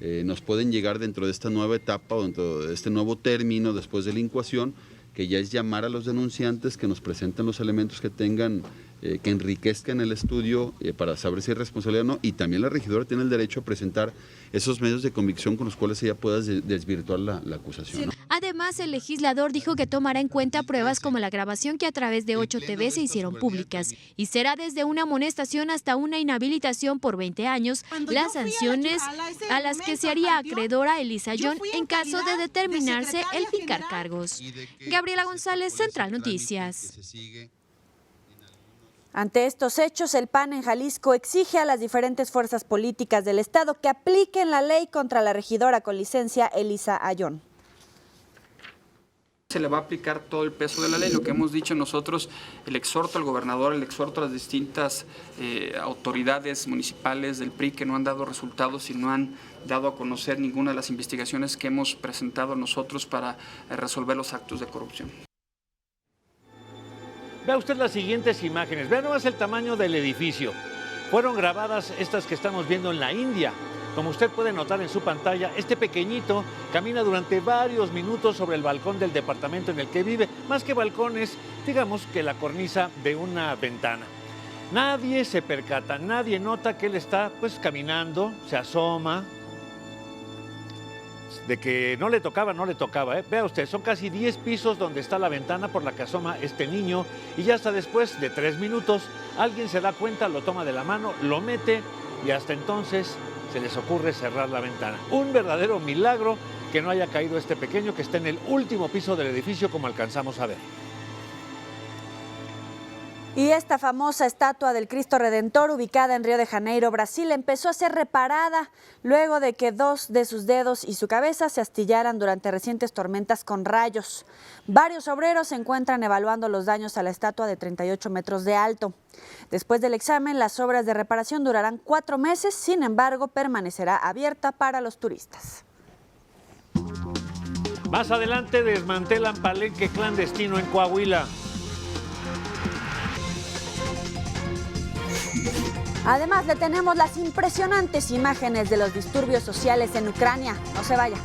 nos pueden llegar dentro de esta nueva etapa o dentro de este nuevo término después de la incoación, que ya es llamar a los denunciantes que nos presenten los elementos que tengan, que enriquezcan el estudio para saber si hay responsabilidad o no, y también la regidora tiene el derecho a presentar esos medios de convicción con los cuales ella pueda desvirtuar la acusación, ¿no? Además, el legislador dijo que tomará en cuenta pruebas como la grabación que a través de 8 TV se hicieron públicas y será desde una amonestación hasta una inhabilitación por 20 años las sanciones a las que se haría acreedora Elisa Ayón en caso de determinarse el fincar cargos. Gabriela González, Central Noticias. Ante estos hechos, el PAN en Jalisco exige a las diferentes fuerzas políticas del estado que apliquen la ley contra la regidora con licencia Elisa Ayón. Se le va a aplicar todo el peso de la ley. Lo que hemos dicho nosotros, el exhorto al gobernador, el exhorto a las distintas autoridades municipales del PRI que no han dado resultados y no han dado a conocer ninguna de las investigaciones que hemos presentado nosotros para resolver los actos de corrupción. Vea usted las siguientes imágenes. Vea nomás el tamaño del edificio. Fueron grabadas estas que estamos viendo en la India. Como usted puede notar en su pantalla, este pequeñito camina durante varios minutos sobre el balcón del departamento en el que vive. Más que balcones, digamos que la cornisa de una ventana. Nadie se percata, nadie nota que él está pues caminando, se asoma. De que no le tocaba, no le tocaba, ¿eh? Vea usted, son casi 10 pisos donde está la ventana por la que asoma este niño y ya hasta después de 3 minutos alguien se da cuenta, lo toma de la mano, lo mete y hasta entonces se les ocurre cerrar la ventana. Un verdadero milagro que no haya caído este pequeño que está en el último piso del edificio como alcanzamos a ver. Y esta famosa estatua del Cristo Redentor, ubicada en Río de Janeiro, Brasil, empezó a ser reparada luego de que 2 de sus dedos y su cabeza se astillaran durante recientes tormentas con rayos. Varios obreros se encuentran evaluando los daños a la estatua de 38 metros de alto. Después del examen, las obras de reparación durarán 4 meses, sin embargo, permanecerá abierta para los turistas. Más adelante desmantelan palenque clandestino en Coahuila. Además, le tenemos las impresionantes imágenes de los disturbios sociales en Ucrania. No se vaya.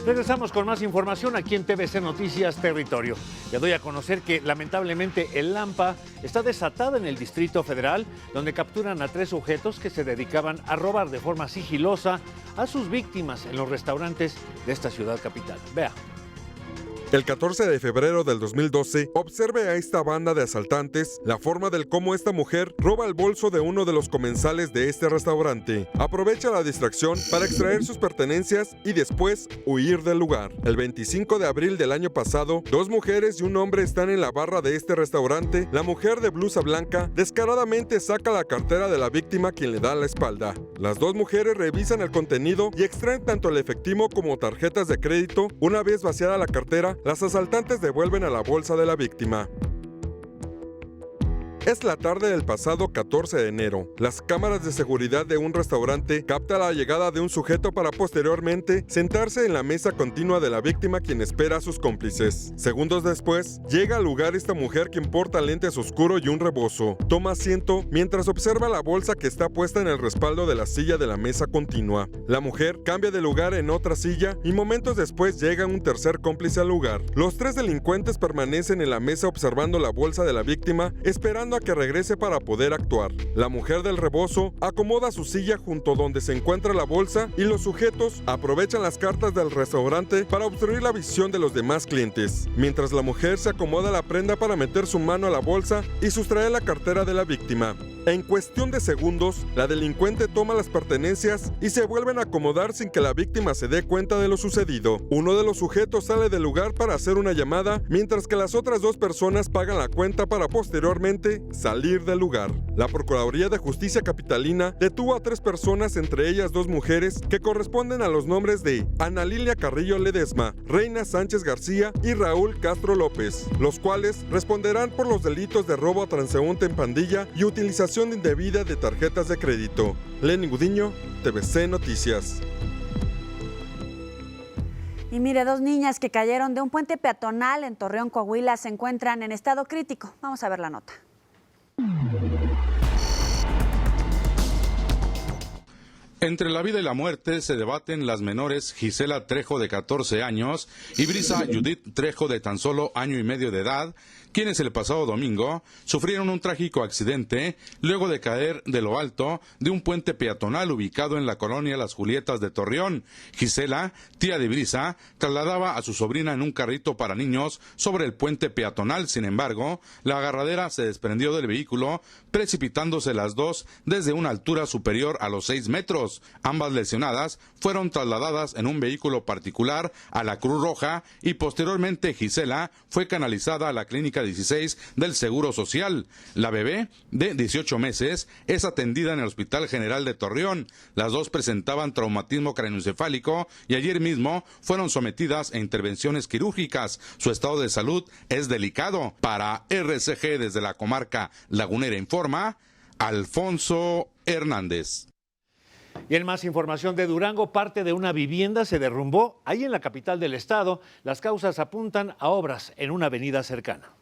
Regresamos con más información aquí en TVC Noticias Territorio. Le doy a conocer que lamentablemente el Lampa está desatada en el Distrito Federal, donde capturan a 3 sujetos que se dedicaban a robar de forma sigilosa a sus víctimas en los restaurantes de esta ciudad capital. Vea. El 14 de febrero del 2012, observe a esta banda de asaltantes la forma del cómo esta mujer roba el bolso de uno de los comensales de este restaurante. Aprovecha la distracción para extraer sus pertenencias y después huir del lugar. El 25 de abril del año pasado, 2 mujeres y un hombre están en la barra de este restaurante. La mujer de blusa blanca descaradamente saca la cartera de la víctima, quien le da la espalda. Las 2 mujeres revisan el contenido y extraen tanto el efectivo como tarjetas de crédito. Una vez vaciada la cartera, las asaltantes devuelven a la bolsa de la víctima. Es la tarde del pasado 14 de enero. Las cámaras de seguridad de un restaurante captan la llegada de un sujeto para posteriormente sentarse en la mesa continua de la víctima, quien espera a sus cómplices. Segundos después, llega al lugar esta mujer, quien porta lentes oscuros y un rebozo. Toma asiento mientras observa la bolsa que está puesta en el respaldo de la silla de la mesa continua. La mujer cambia de lugar en otra silla y momentos después llega un tercer cómplice al lugar. Los 3 delincuentes permanecen en la mesa observando la bolsa de la víctima, esperando a que regrese para poder actuar. La mujer del rebozo acomoda su silla junto donde se encuentra la bolsa y los sujetos aprovechan las cartas del restaurante para obstruir la visión de los demás clientes, mientras la mujer se acomoda la prenda para meter su mano a la bolsa y sustraer la cartera de la víctima. En cuestión de segundos, la delincuente toma las pertenencias y se vuelven a acomodar sin que la víctima se dé cuenta de lo sucedido. Uno de los sujetos sale del lugar para hacer una llamada, mientras que las otras 2 personas pagan la cuenta para posteriormente salir del lugar. La Procuraduría de Justicia Capitalina detuvo a 3 personas, entre ellas 2 mujeres, que corresponden a los nombres de Ana Lilia Carrillo Ledesma, Reina Sánchez García y Raúl Castro López, los cuales responderán por los delitos de robo a transeúnte en pandilla y utilización indebida de tarjetas de crédito. Lenny Gudiño, TVC Noticias. Y mire, 2 niñas que cayeron de un puente peatonal en Torreón, Coahuila, se encuentran en estado crítico. Vamos a ver la nota. Entre la vida y la muerte se debaten las menores Gisela Trejo, de 14 años, y Brisa Judith Trejo, de tan solo año y medio de edad, quienes el pasado domingo sufrieron un trágico accidente luego de caer de lo alto de un puente peatonal ubicado en la colonia Las Julietas de Torreón. Gisela, tía de Brisa, trasladaba a su sobrina en un carrito para niños sobre el puente peatonal. Sin embargo, la agarradera se desprendió del vehículo, precipitándose las 2 desde una altura superior a los 6 metros. Ambas lesionadas fueron trasladadas en un vehículo particular a la Cruz Roja y posteriormente Gisela fue canalizada a la Clínica 16 del Seguro Social. La bebé, de 18 meses, es atendida en el Hospital General de Torreón. Las 2 presentaban traumatismo craneoencefálico y ayer mismo fueron sometidas a intervenciones quirúrgicas. Su estado de salud es delicado. Para RCG desde la comarca lagunera informa Alfonso Hernández. Y en más información de Durango, parte de una vivienda se derrumbó ahí en la capital del estado. Las causas apuntan a obras en una avenida cercana.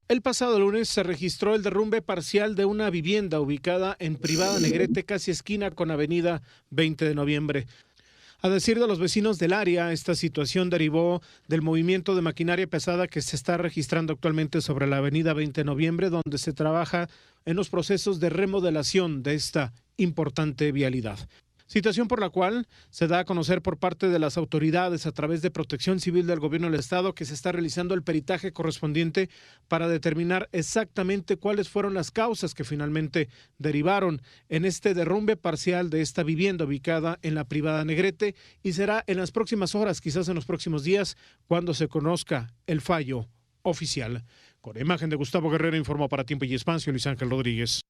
El pasado lunes se registró el derrumbe parcial de una vivienda ubicada en Privada Negrete, casi esquina con avenida 20 de noviembre. A decir de los vecinos del área, esta situación derivó del movimiento de maquinaria pesada que se está registrando actualmente sobre la avenida 20 de noviembre, donde se trabaja en los procesos de remodelación de esta importante vialidad. Situación por la cual se da a conocer por parte de las autoridades a través de Protección Civil del Gobierno del Estado que se está realizando el peritaje correspondiente para determinar exactamente cuáles fueron las causas que finalmente derivaron en este derrumbe parcial de esta vivienda ubicada en la privada Negrete, y será en las próximas horas, quizás en los próximos días, cuando se conozca el fallo oficial. Con imagen de Gustavo Guerrero, informó para Tiempo y Espacio Luis Ángel Rodríguez.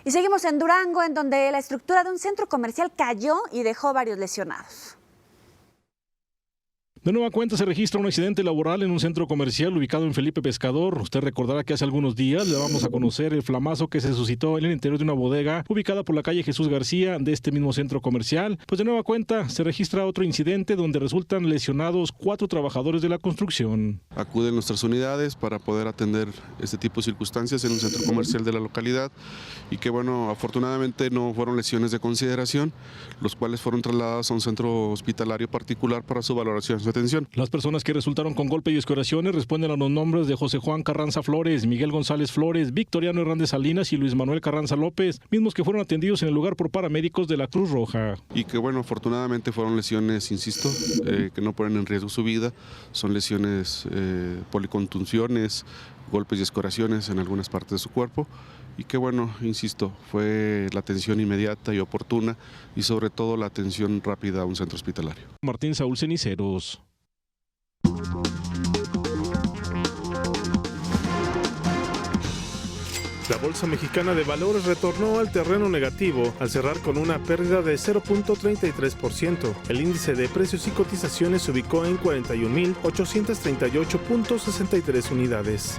Y seguimos en Durango, en donde la estructura de un centro comercial cayó y dejó varios lesionados. De nueva cuenta se registra un accidente laboral en un centro comercial ubicado en Felipe Pescador. Usted recordará que hace algunos días le vamos a conocer el flamazo que se suscitó en el interior de una bodega ubicada por la calle Jesús García de este mismo centro comercial. Pues de nueva cuenta se registra otro incidente donde resultan lesionados 4 trabajadores de la construcción. Acuden nuestras unidades para poder atender este tipo de circunstancias en un centro comercial de la localidad y que bueno, afortunadamente no fueron lesiones de consideración, los cuales fueron trasladados a un centro hospitalario particular para su valoración. Atención. Las personas que resultaron con golpes y escoriaciones responden a los nombres de José Juan Carranza Flores, Miguel González Flores, Victoriano Hernández Salinas y Luis Manuel Carranza López, mismos que fueron atendidos en el lugar por paramédicos de la Cruz Roja. Y que bueno, afortunadamente fueron lesiones, insisto, que no ponen en riesgo su vida, son lesiones policontusiones, golpes y escoriaciones en algunas partes de su cuerpo. Y que bueno, insisto, fue la atención inmediata y oportuna y sobre todo la atención rápida a un centro hospitalario. Martín Saúl Ceniceros. La Bolsa Mexicana de Valores retornó al terreno negativo al cerrar con una pérdida de 0.33%. El índice de precios y cotizaciones se ubicó en 41.838.63 unidades.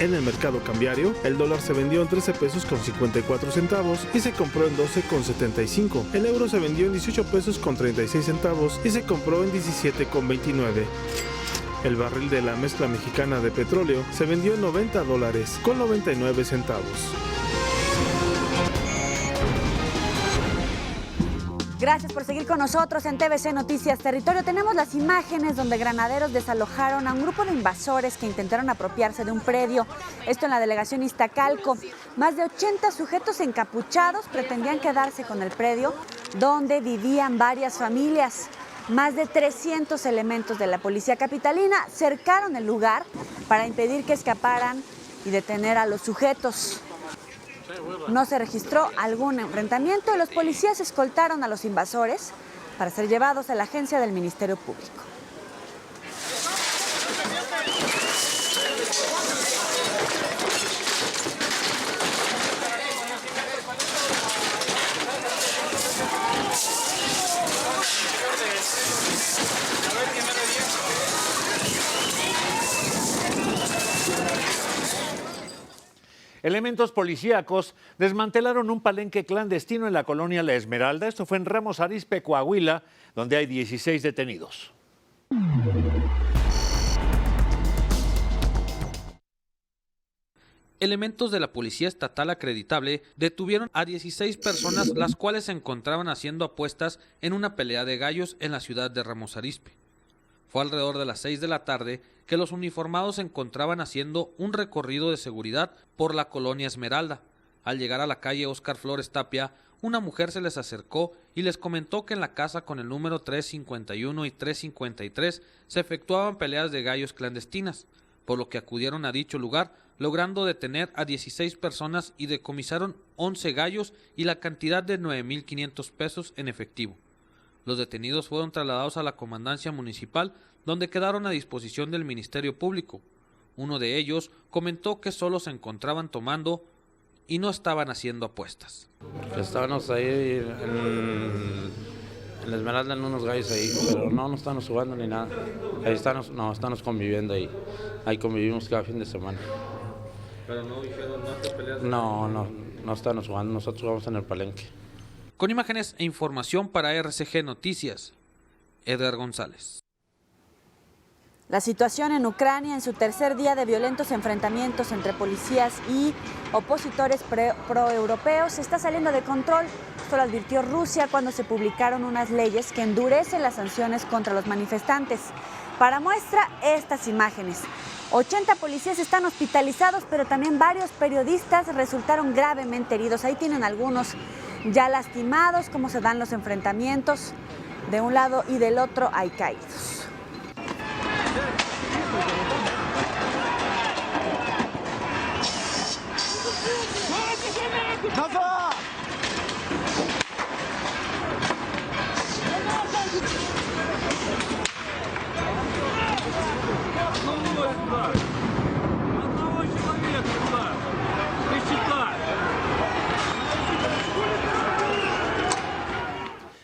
En el mercado cambiario, el dólar se vendió en 13 pesos con 54 centavos y se compró en 12 con 75. El euro se vendió en 18 pesos con 36 centavos y se compró en 17 con 29. El barril de la mezcla mexicana de petróleo se vendió en $90 con 99 centavos. Gracias por seguir con nosotros en TVC Noticias Territorio. Tenemos las imágenes donde granaderos desalojaron a un grupo de invasores que intentaron apropiarse de un predio. Esto en la delegación Iztacalco. Más de 80 sujetos encapuchados pretendían quedarse con el predio donde vivían varias familias. Más de 300 elementos de la policía capitalina cercaron el lugar para impedir que escaparan y detener a los sujetos. No se registró algún enfrentamiento y los policías escoltaron a los invasores para ser llevados a la agencia del Ministerio Público. Elementos policíacos desmantelaron un palenque clandestino en la colonia La Esmeralda. Esto fue en Ramos Arizpe, Coahuila, donde hay 16 detenidos. Elementos de la Policía Estatal acreditable detuvieron a 16 personas, las cuales se encontraban haciendo apuestas en una pelea de gallos en la ciudad de Ramos Arizpe. Fue alrededor de las 6 de la tarde que los uniformados se encontraban haciendo un recorrido de seguridad por la colonia Esmeralda. Al llegar a la calle Óscar Flores Tapia, una mujer se les acercó y les comentó que en la casa con el número 351 y 353 se efectuaban peleas de gallos clandestinas, por lo que acudieron a dicho lugar, logrando detener a 16 personas y decomisaron 11 gallos y la cantidad de 9,500 pesos en efectivo. Los detenidos fueron trasladados a la comandancia municipal, donde quedaron a disposición del Ministerio Público. Uno de ellos comentó que solo se encontraban tomando y no estaban haciendo apuestas. Estábamos ahí en la Esmeralda en unos gallos ahí, pero no estamos jugando ni nada. Ahí estamos conviviendo ahí. Ahí convivimos cada fin de semana. Pero no dijeron, no te peleas. No estamos jugando, nosotros jugamos en el palenque. Con imágenes e información para RCG Noticias, Edgar González. La situación en Ucrania en su tercer día de violentos enfrentamientos entre policías y opositores proeuropeos está saliendo de control. Esto lo advirtió Rusia cuando se publicaron unas leyes que endurecen las sanciones contra los manifestantes. Para muestra, estas imágenes. 80 policías están hospitalizados, pero también varios periodistas resultaron gravemente heridos. Ahí tienen algunos ya lastimados, cómo se dan los enfrentamientos. De un lado y del otro hay caídos.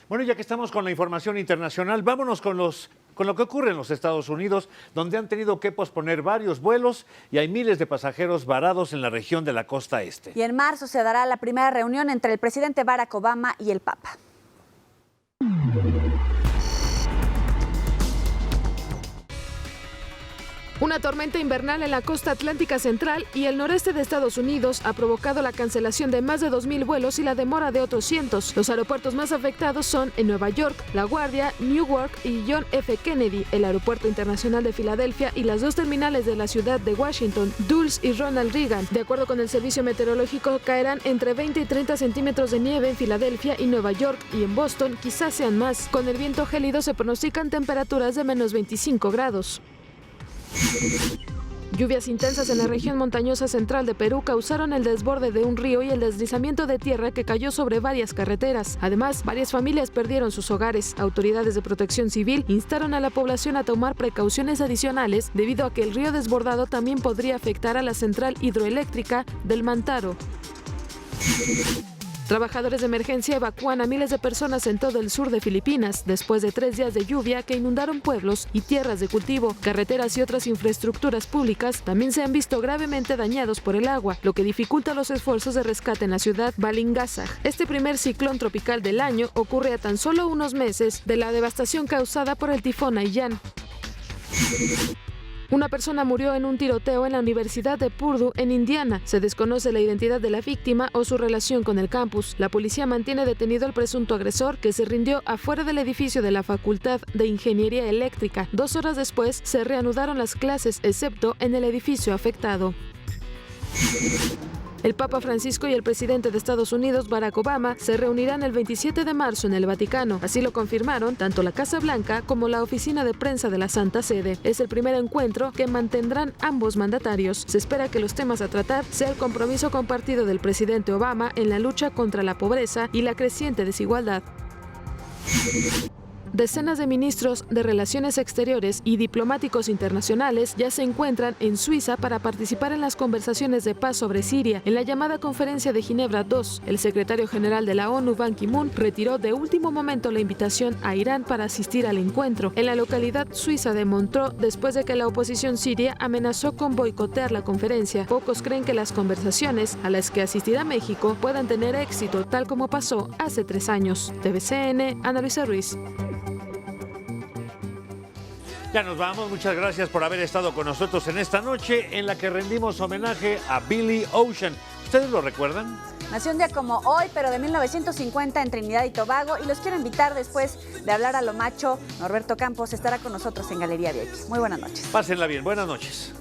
Bueno, ya que estamos con la información internacional, vámonos con lo que ocurre en los Estados Unidos, donde han tenido que posponer varios vuelos y hay miles de pasajeros varados en la región de la costa este. Y en marzo se dará la primera reunión entre el presidente Barack Obama y el Papa. Una tormenta invernal en la costa atlántica central y el noreste de Estados Unidos ha provocado la cancelación de más de 2,000 vuelos y la demora de otros cientos. Los aeropuertos más afectados son en Nueva York, La Guardia, Newark y John F. Kennedy, el Aeropuerto Internacional de Filadelfia y las dos terminales de la ciudad de Washington, Dulles y Ronald Reagan. De acuerdo con el Servicio Meteorológico, caerán entre 20 y 30 centímetros de nieve en Filadelfia y Nueva York, y en Boston quizás sean más. Con el viento gélido se pronostican temperaturas de menos 25 grados. Lluvias intensas en la región montañosa central de Perú causaron el desborde de un río y el deslizamiento de tierra que cayó sobre varias carreteras. Además, varias familias perdieron sus hogares. Autoridades de protección civil instaron a la población a tomar precauciones adicionales debido a que el río desbordado también podría afectar a la central hidroeléctrica del Mantaro. Trabajadores de emergencia evacúan a miles de personas en todo el sur de Filipinas después de 3 días de lluvia que inundaron pueblos y tierras de cultivo. Carreteras y otras infraestructuras públicas también se han visto gravemente dañados por el agua, lo que dificulta los esfuerzos de rescate en la ciudad Balingasag. Este primer ciclón tropical del año ocurre a tan solo unos meses de la devastación causada por el tifón Haiyan. Una persona murió en un tiroteo en la Universidad de Purdue, en Indiana. Se desconoce la identidad de la víctima o su relación con el campus. La policía mantiene detenido al presunto agresor, que se rindió afuera del edificio de la Facultad de Ingeniería Eléctrica. 2 horas después, se reanudaron las clases, excepto en el edificio afectado. El Papa Francisco y el presidente de Estados Unidos, Barack Obama, se reunirán el 27 de marzo en el Vaticano. Así lo confirmaron tanto la Casa Blanca como la oficina de prensa de la Santa Sede. Es el primer encuentro que mantendrán ambos mandatarios. Se espera que los temas a tratar sea el compromiso compartido del presidente Obama en la lucha contra la pobreza y la creciente desigualdad. Decenas de ministros de Relaciones Exteriores y diplomáticos internacionales ya se encuentran en Suiza para participar en las conversaciones de paz sobre Siria. En la llamada Conferencia de Ginebra II, el secretario general de la ONU, Ban Ki-moon, retiró de último momento la invitación a Irán para asistir al encuentro en la localidad suiza de Montreux, después de que la oposición siria amenazó con boicotear la conferencia. Pocos creen que las conversaciones a las que asistirá México puedan tener éxito, tal como pasó hace 3 años. TVCN, Ana Luisa Ruiz. Ya nos vamos, muchas gracias por haber estado con nosotros en esta noche en la que rendimos homenaje a Billy Ocean. ¿Ustedes lo recuerdan? Nació un día como hoy, pero de 1950 en Trinidad y Tobago, y los quiero invitar después de hablar a lo macho. Norberto Campos estará con nosotros en Galería VIP. Muy buenas noches. Pásenla bien, buenas noches.